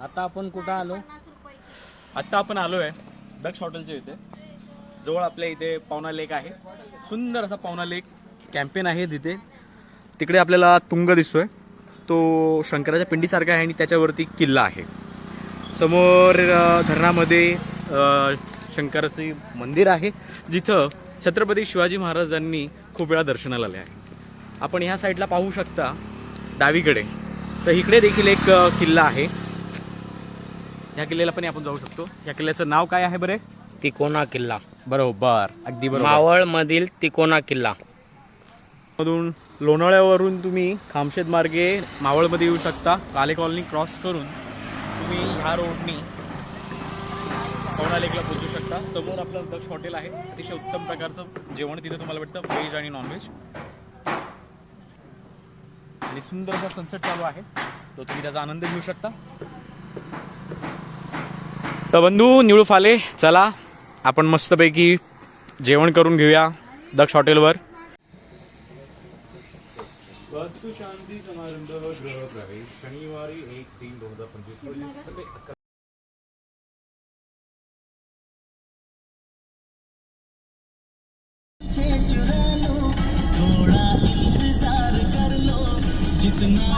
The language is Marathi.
आता आपण कुठं आलो? आत्ता आपण आलो आहे दक्ष हॉटेलच्या इथे. जवळ आपल्या इथे पवना लेक आहे. सुंदर असा पवना लेक कॅम्पेन आहे तिथे. तिकडे आपल्याला तुंग दिसतोय, तो शंकराच्या पिंडीसारखा आहे आणि त्याच्यावरती किल्ला आहे. समोर धरणामध्ये शंकराचे मंदिर आहे, जिथं छत्रपती शिवाजी महाराजांनी खूप वेळा दर्शनाला आले आहे. आपण ह्या साईडला पाहू शकता डावीकडे, तर इकडे देखील एक किल्ला आहे. ह्या किल्ल्याला पण आपण जाऊ शकतो. या किल्ल्याचं नाव काय आहे बरे? तिकोना किल्ला. बरोबर, अगदी बरोबर. मावळ मधील तिकोना किल्ला. मधून लोणावळ्यावरून तुम्ही खामशेत मार्गे मावळमध्ये येऊ शकता. काले कॉलनी क्रॉस करून तुम्ही ह्या रोडनी पवना लेकला पोहोचू शकता. समोर आपलं दक्ष हॉटेल आहे. अतिशय उत्तम प्रकारचं जेवण तिथे तुम्हाला भेटतं, व्हेज आणि नॉनव्हेज. आणि सुंदर असा सनसेट चालू आहे, तो तुम्ही त्याचा आनंद घेऊ शकता. तर बंधू निळू फाले, चला आपण मस्तपैकी जेवण करून घेऊया दक्ष हॉटेलवर. वास्तु शांती समारंभ गृह प्रवेश शनिवारी 1/3/2025 थोड़ा इंतजार कर लो जितना